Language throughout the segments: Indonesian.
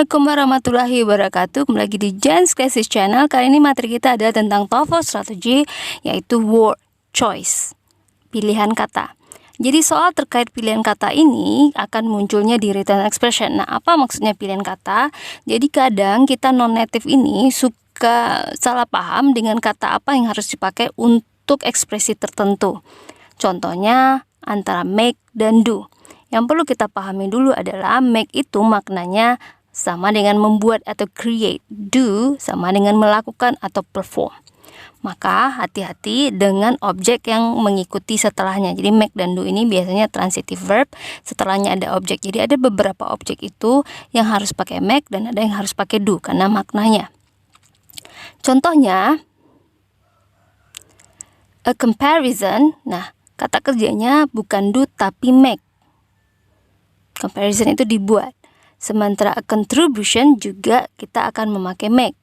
Assalamualaikum warahmatullahi wabarakatuh. Kembali lagi di Jen's Classes Channel. Kali ini materi kita adalah tentang TOEFL Strategy, yaitu word choice, pilihan kata. Jadi soal terkait pilihan kata ini akan munculnya di written expression. Nah, apa maksudnya pilihan kata? Jadi kadang kita non-native ini suka salah paham dengan kata apa yang harus dipakai untuk ekspresi tertentu. Contohnya antara make dan do. Yang perlu kita pahami dulu adalah make itu maknanya sama dengan membuat atau create. Do sama dengan melakukan atau perform. Maka hati-hati dengan objek yang mengikuti setelahnya. Jadi make dan do ini biasanya transitive verb, setelahnya ada objek. Jadi ada beberapa objek itu yang harus pakai make dan ada yang harus pakai do karena maknanya. Contohnya a comparison. Nah, kata kerjanya bukan do tapi make. Comparison itu dibuat. Sementara a contribution juga kita akan memakai make.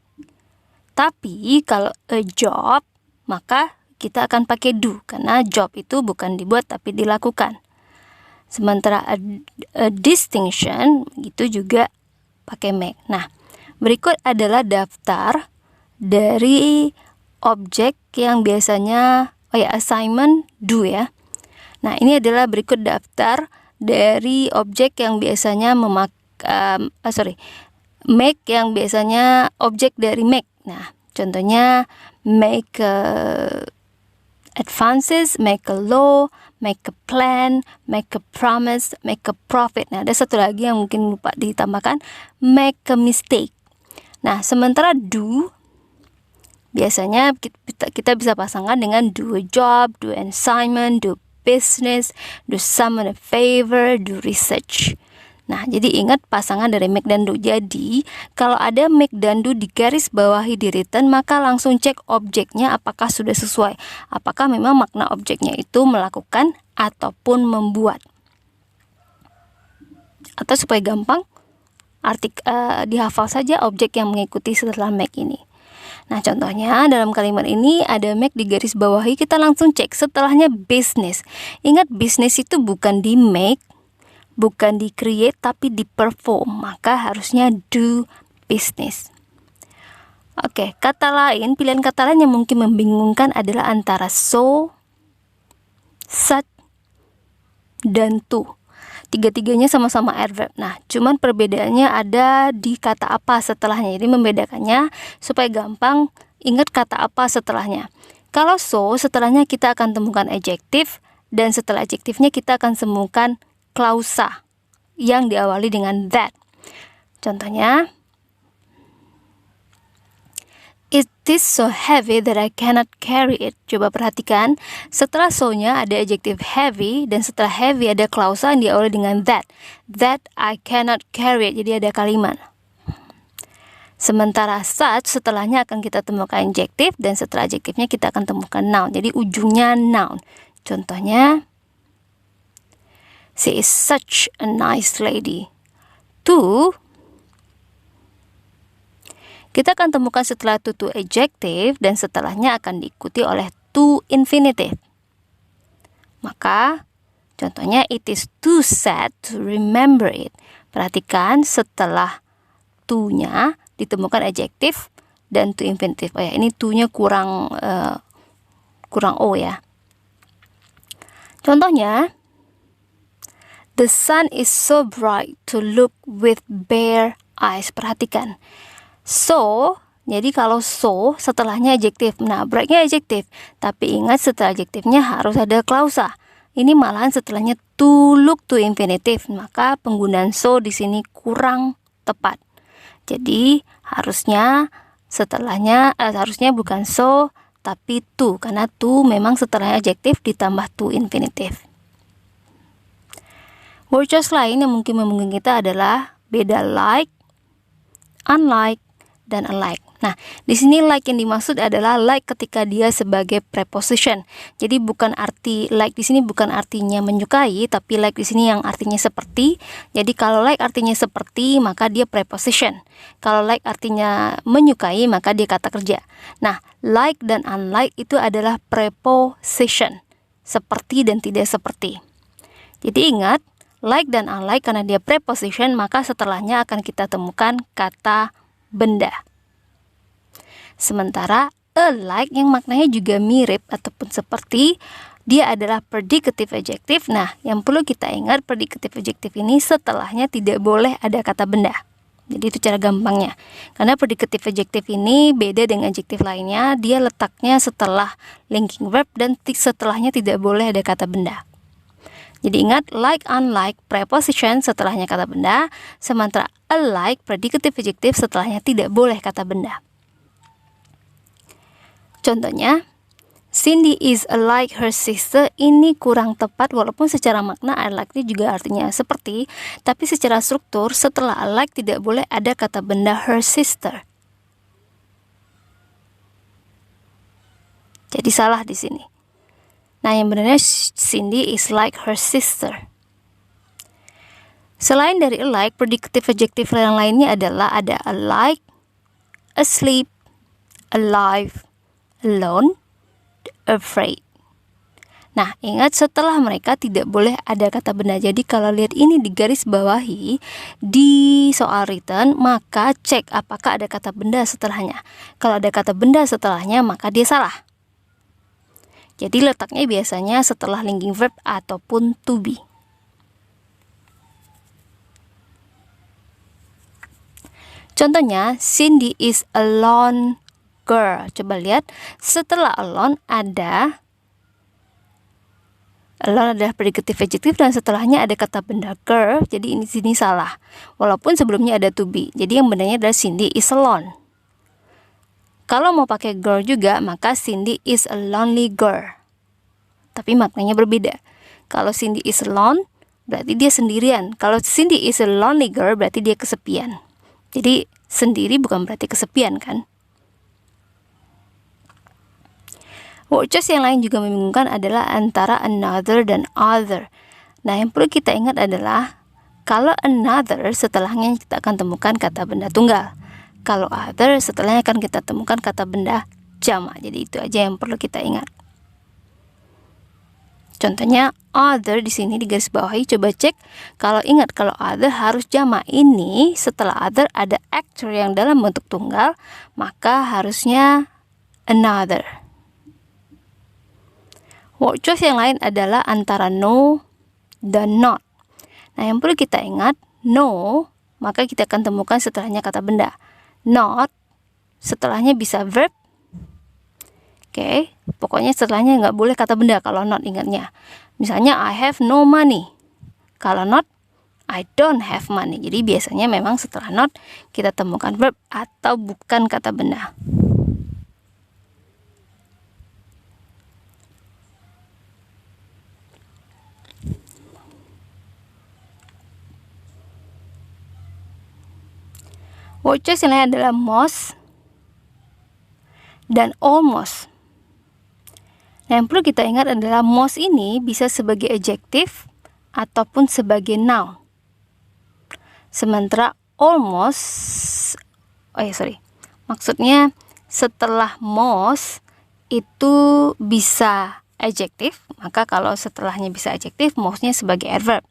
Tapi kalau a job, maka kita akan pakai do. Karena job itu bukan dibuat tapi dilakukan. Sementara a distinction, itu juga pakai make. Nah, berikut adalah daftar dari objek yang biasanya, assignment do ya. Nah, ini adalah berikut daftar dari objek yang biasanya make yang biasanya objek dari make. Nah, contohnya make advances, make a law, make a plan, make a promise, make a profit. Nah, ada satu lagi yang mungkin lupa ditambahkan, make a mistake. Nah, sementara do biasanya kita bisa pasangkan dengan do a job, do an assignment, do business, do someone a favor, do research. Nah, jadi ingat pasangan dari make dan do. Jadi, kalau ada make dan do di garis bawahi di written, maka langsung cek objeknya apakah sudah sesuai. Apakah memang makna objeknya itu melakukan ataupun membuat. Atau supaya gampang, dihafal saja objek yang mengikuti setelah make ini. Nah, contohnya dalam kalimat ini ada make di garis bawahi, kita langsung cek setelahnya business. Ingat, business itu bukan di make, bukan di create, tapi di perform. Maka harusnya do business. Oke, kata lain, pilihan kata lain yang mungkin membingungkan adalah antara so, such, dan to. Tiga-tiganya sama-sama adverb. Nah, cuman perbedaannya ada di kata apa setelahnya. Jadi membedakannya supaya gampang ingat kata apa setelahnya. Kalau so, setelahnya kita akan temukan adjektif, dan setelah adjektifnya kita akan temukan klausa yang diawali dengan that. Contohnya, it is so heavy that I cannot carry it. Coba perhatikan, setelah so-nya ada adjektif heavy, dan setelah heavy ada klausa yang diawali dengan that. That I cannot carry it. Jadi ada kalimat. Sementara such, setelahnya akan kita temukan adjektif, dan setelah adjektifnya kita akan temukan noun. Jadi ujungnya noun. Contohnya, she is such a nice lady. To, kita akan temukan setelah to adjective, dan setelahnya akan diikuti oleh to infinitive. Maka, contohnya, it is too sad to remember it. Perhatikan, setelah to-nya ditemukan adjektif dan to infinitive. Ini to-nya kurang O ya. Contohnya, the sun is so bright to look with bare eyes. Perhatikan. So, jadi kalau so, setelahnya adjektif. Nah, brightnya adjektif. Tapi ingat, setelah adjektifnya harus ada klausa. Ini malahan setelahnya to look to infinitive. Maka penggunaan so di sini kurang tepat. Jadi, harusnya setelahnya, harusnya bukan so, tapi to. Karena to memang setelahnya adjektif ditambah to infinitive. Word choice lain yang mungkin membingungkan kita adalah beda like, unlike, dan alike. Nah, di sini like yang dimaksud adalah like ketika dia sebagai preposition. Jadi bukan arti like di sini bukan artinya menyukai, tapi like di sini yang artinya seperti. Jadi kalau like artinya seperti, maka dia preposition. Kalau like artinya menyukai, maka dia kata kerja. Nah, like dan unlike itu adalah preposition. Seperti dan tidak seperti. Jadi ingat, like dan unlike karena dia preposition, maka setelahnya akan kita temukan kata benda. Sementara alike yang maknanya juga mirip ataupun seperti, dia adalah predicative adjective. Nah, yang perlu kita ingat, predicative adjective ini setelahnya tidak boleh ada kata benda. Jadi itu cara gampangnya. Karena predicative adjective ini beda dengan adjective lainnya, dia letaknya setelah linking verb dan setelahnya tidak boleh ada kata benda. Jadi ingat, like, unlike, preposition setelahnya kata benda, sementara alike, predicative adjective setelahnya tidak boleh kata benda. Contohnya, Cindy is alike her sister. Ini kurang tepat walaupun secara makna alike ini juga artinya seperti, tapi secara struktur setelah alike tidak boleh ada kata benda her sister. Jadi salah di sini. Nah, yang benarnya Cindy is like her sister. Selain dari alike, predicative adjective yang lainnya adalah ada alike, asleep, alive, alone, afraid. Nah, ingat setelah mereka tidak boleh ada kata benda. Jadi kalau lihat ini di garis bawahi di soal written, maka cek apakah ada kata benda setelahnya. Kalau ada kata benda setelahnya, maka dia salah. Jadi letaknya biasanya setelah linking verb ataupun to be. Contohnya, Cindy is a lone girl. Coba lihat, setelah alone adalah predicative adjective dan setelahnya ada kata benda girl. Jadi ini sini salah. Walaupun sebelumnya ada to be. Jadi yang benarnya adalah Cindy is alone. Kalau mau pakai girl juga, maka Cindy is a lonely girl. Tapi maknanya berbeda. Kalau Cindy is alone, berarti dia sendirian. Kalau Cindy is a lonely girl, berarti dia kesepian. Jadi sendiri bukan berarti kesepian, kan? Word choice yang lain juga membingungkan adalah antara another dan other. Nah, yang perlu kita ingat adalah kalau another setelahnya kita akan temukan kata benda tunggal. Kalau other setelahnya akan kita temukan kata benda jamak. Jadi itu aja yang perlu kita ingat. Contohnya other di sini di garis bawahi, coba cek. Kalau ingat kalau other harus jamak, ini setelah other ada actor yang dalam bentuk tunggal, maka harusnya another. Word choice yang lain adalah antara no dan not. Nah, yang perlu kita ingat, no, maka kita akan temukan setelahnya kata benda. Not, setelahnya bisa verb. Oke, pokoknya setelahnya nggak boleh kata benda kalau not, ingatnya. Misalnya, I have no money. Kalau not, I don't have money. Jadi biasanya memang setelah not, kita temukan verb atau bukan kata benda. Word choice yang lain adalah most dan almost. Nah, yang perlu kita ingat adalah most ini bisa sebagai adjective ataupun sebagai noun. Sementara almost, maksudnya setelah most itu bisa adjective, maka kalau setelahnya bisa adjective, mostnya sebagai adverb.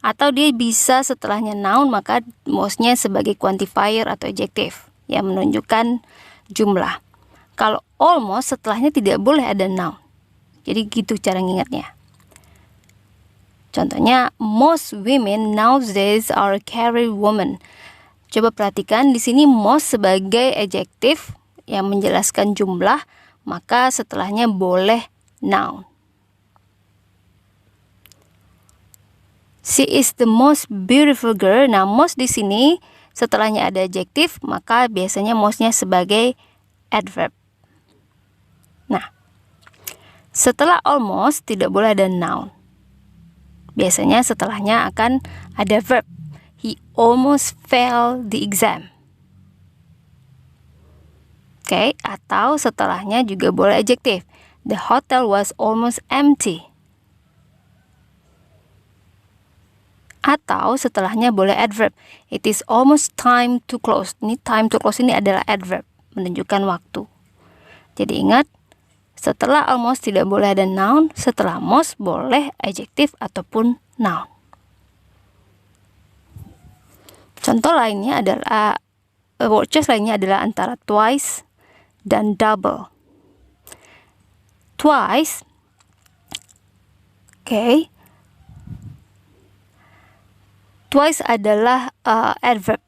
Atau dia bisa setelahnya noun, maka mostnya sebagai quantifier atau adjective yang menunjukkan jumlah. Kalau almost setelahnya tidak boleh ada noun. Jadi gitu cara ngingatnya. Contohnya, most women nowadays are career women. Coba perhatikan di sini most sebagai adjective yang menjelaskan jumlah, maka setelahnya boleh noun. She is the most beautiful girl. Nah, most di sini setelahnya ada adjective, maka biasanya mostnya sebagai adverb. Nah, setelah almost tidak boleh ada noun. Biasanya setelahnya akan ada verb. He almost failed the exam. Oke, atau setelahnya juga boleh adjective. The hotel was almost empty. Atau setelahnya boleh adverb. It is almost time to close. Ini time to close ini adalah adverb, menunjukkan waktu. Jadi ingat, setelah almost tidak boleh ada noun, setelah most boleh adjective ataupun noun. Contoh lainnya adalah word choice lainnya adalah antara twice dan double. Twice, oke. Twice adalah adverb.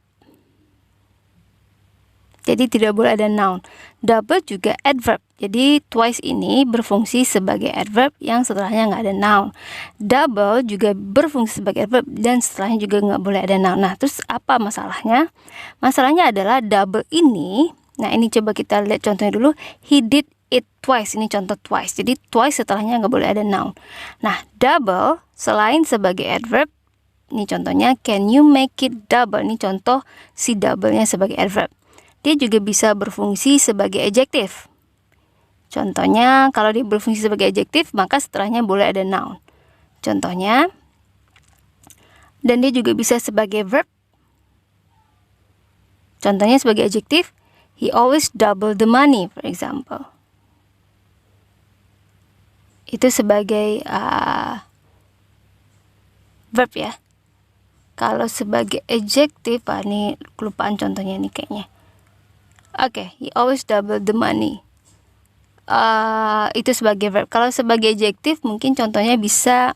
Jadi tidak boleh ada noun. Double juga adverb. Jadi twice ini berfungsi sebagai adverb yang setelahnya nggak ada noun. Double juga berfungsi sebagai adverb dan setelahnya juga nggak boleh ada noun. Nah, terus apa masalahnya? Masalahnya adalah double ini. Nah, ini coba kita lihat contohnya dulu. He did it twice. Ini contoh twice. Jadi twice setelahnya nggak boleh ada noun. Nah, double selain sebagai adverb, ini contohnya can you make it double. Ini contoh si double-nya sebagai adverb. Dia juga bisa berfungsi sebagai adjektif. Contohnya, kalau dia berfungsi sebagai adjektif, maka setelahnya boleh ada noun. Contohnya, dan dia juga bisa sebagai verb. Contohnya sebagai adjektif, he always double the money, for example. Itu sebagai verb ya. Kalau sebagai adjektif, ini kelupaan contohnya nih kayaknya. Oke, he always double the money. Itu sebagai verb. Kalau sebagai adjektif mungkin contohnya bisa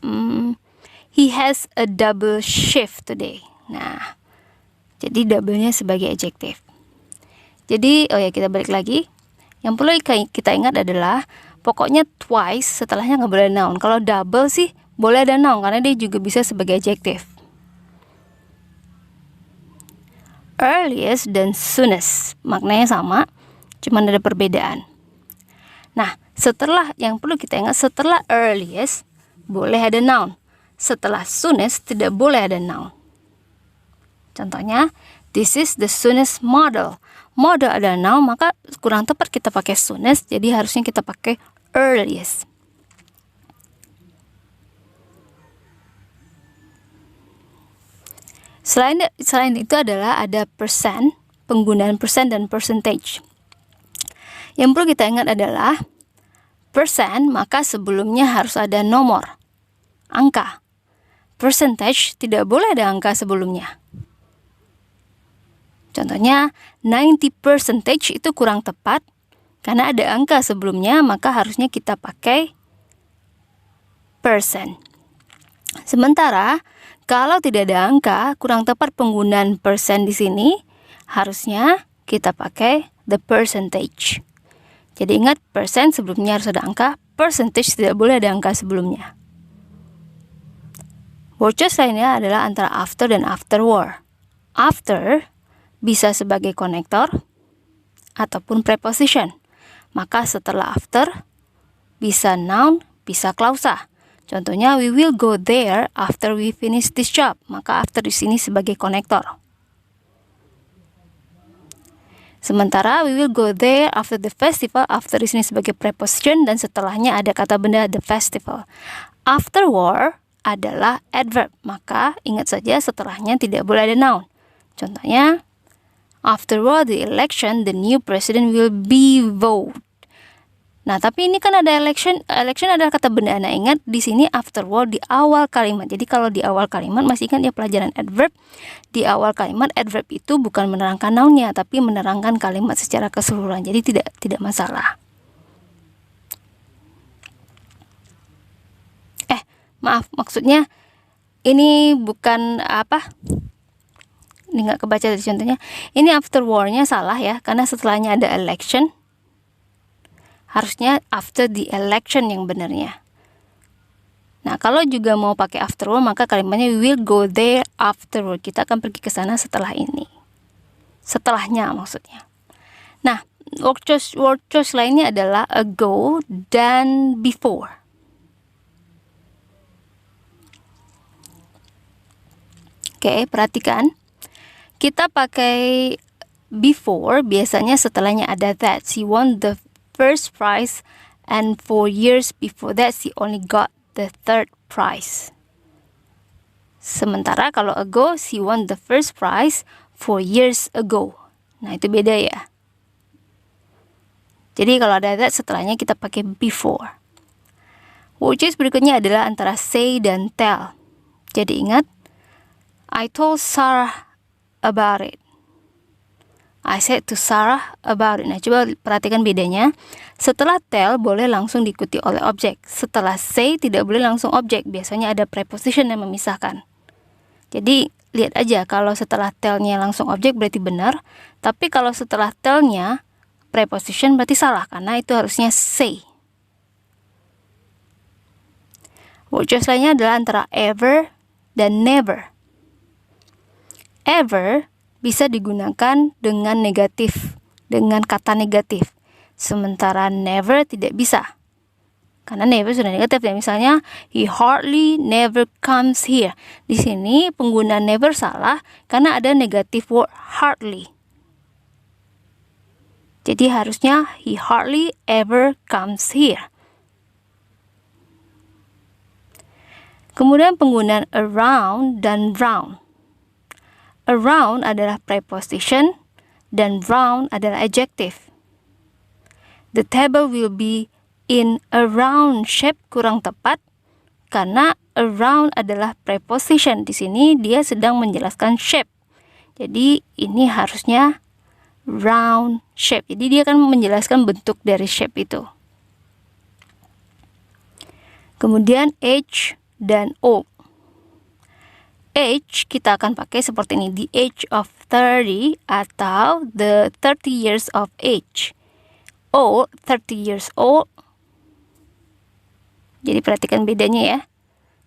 he has a double shift today. Nah, jadi double-nya sebagai adjektif. Jadi, kita balik lagi. Yang perlu kita ingat adalah pokoknya twice setelahnya nggak boleh noun. Kalau double sih boleh ada noun karena dia juga bisa sebagai adjektif. Earliest dan soonest maknanya sama, cuman ada perbedaan. Nah, setelah yang perlu kita ingat, setelah earliest boleh ada noun, setelah soonest tidak boleh ada noun. Contohnya, this is the soonest model. Model ada noun, maka kurang tepat kita pakai soonest, jadi harusnya kita pakai earliest. Selain itu adalah ada persen, penggunaan persen dan percentage. Yang perlu kita ingat adalah persen, maka sebelumnya harus ada nomor, angka. Percentage tidak boleh ada angka sebelumnya. Contohnya 90% itu kurang tepat karena ada angka sebelumnya, maka harusnya kita pakai persen. Sementara kalau tidak ada angka, kurang tepat penggunaan persen di sini, harusnya kita pakai the percentage. Jadi ingat, persen sebelumnya harus ada angka, percentage tidak boleh ada angka sebelumnya. Word choice lainnya adalah antara after dan afterward. After bisa sebagai konektor ataupun preposition. Maka setelah after bisa noun, bisa klausa. Contohnya, we will go there after we finish this job. Maka after di sini sebagai konektor. Sementara we will go there after the festival, after di sini sebagai preposition dan setelahnya ada kata benda the festival. Afterward adalah adverb, maka ingat saja setelahnya tidak boleh ada noun. Contohnya, afterward the election, the new president will be voted. Nah, tapi ini kan ada election adalah kata benda. Nah, ingat di sini afterward di awal kalimat. Jadi kalau di awal kalimat masih ingat ya pelajaran adverb. Di awal kalimat adverb itu bukan menerangkan nounnya, tapi menerangkan kalimat secara keseluruhan. Jadi tidak masalah. Maaf, maksudnya ini bukan apa? Ini nggak kebaca dari contohnya. Ini afterward-nya salah ya, karena setelahnya ada election. Harusnya after the election yang benarnya. Nah, kalau juga mau pakai afterward, maka kalimatnya we will go there afterward. Kita akan pergi ke sana setelah ini. Setelahnya maksudnya. Nah, word choice lainnya adalah ago dan before. Oke, perhatikan. Kita pakai before, biasanya setelahnya ada that. She won the first prize and 4 years before that she only got the third prize. Sementara kalau ago, she won the first prize 4 years ago. Nah, itu beda ya. Jadi kalau ada that, setelahnya kita pakai before. Word choice berikutnya adalah antara say dan tell. Jadi ingat, I told Sarah about it. I said to Sarah about it. Nah, coba perhatikan bedanya. Setelah tell boleh langsung diikuti oleh objek. Setelah say tidak boleh langsung objek. Biasanya ada preposition yang memisahkan. Jadi, lihat aja kalau setelah tell-nya langsung objek berarti benar. Tapi kalau setelah tell-nya preposition berarti salah, karena itu harusnya say. Word choice lainnya adalah antara ever dan never. Ever bisa digunakan dengan negatif, dengan kata negatif. Sementara never tidak bisa. Karena never sudah negatif ya. Misalnya, he hardly never comes here. Di sini penggunaan never salah karena ada negatif word hardly. Jadi harusnya he hardly ever comes here. Kemudian penggunaan around dan round. Around adalah preposition dan round adalah adjective. The table will be in a round shape kurang tepat karena around adalah preposition. Di sini dia sedang menjelaskan shape. Jadi ini harusnya round shape. Jadi dia akan menjelaskan bentuk dari shape itu. Kemudian age dan old. Age kita akan pakai seperti ini, the age of 30 atau the 30 years of age. Old, 30 years old. Jadi perhatikan bedanya ya.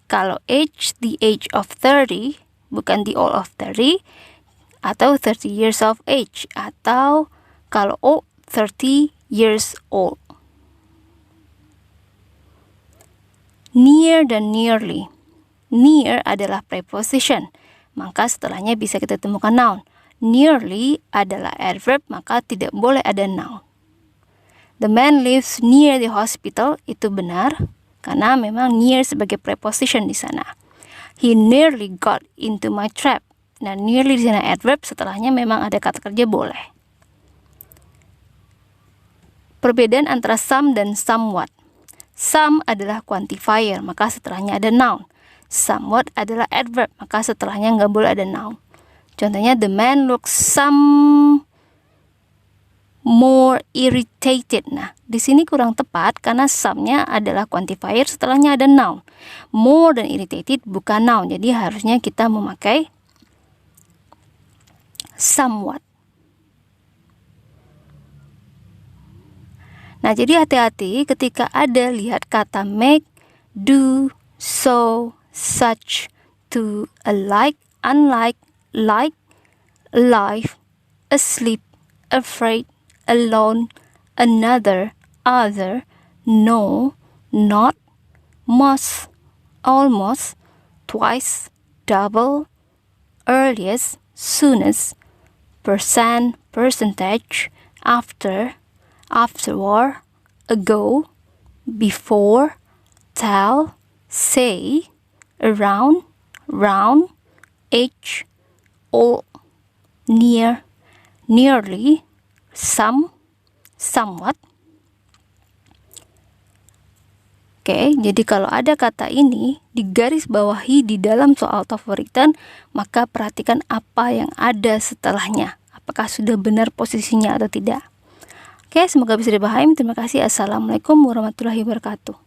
Kalau age, the age of 30, bukan the old of 30, atau 30 years of age, atau kalau old, 30 years old. Near dan nearly. Near adalah preposition, maka setelahnya bisa kita temukan noun. Nearly adalah adverb, maka tidak boleh ada noun. The man lives near the hospital, itu benar, karena memang near sebagai preposition di sana. He nearly got into my trap. Nah, nearly di sana adverb, setelahnya memang ada kata kerja boleh. Perbedaan antara some dan somewhat. Some adalah quantifier, maka setelahnya ada noun. Somewhat adalah adverb, maka setelahnya nggak boleh ada noun. Contohnya, the man looks some more irritated. Nah, di sini kurang tepat karena some-nya adalah quantifier, setelahnya ada noun. More dan irritated bukan noun, jadi harusnya kita memakai somewhat. Nah, jadi hati-hati ketika ada lihat kata make, do, so, such, to, alike, unlike, like, alive, asleep, afraid, alone, another, other, no, not, must, almost, twice, double, earliest, soonest, percent, percentage, after, afterward, ago, before, tell, say, around, round, age, all, near, nearly, some, somewhat. Oke, jadi kalau ada kata ini digaris bawahi di dalam soal TOEFL written, maka perhatikan apa yang ada setelahnya. Apakah sudah benar posisinya atau tidak. Oke, semoga bisa dipahami. Terima kasih. Assalamualaikum warahmatullahi wabarakatuh.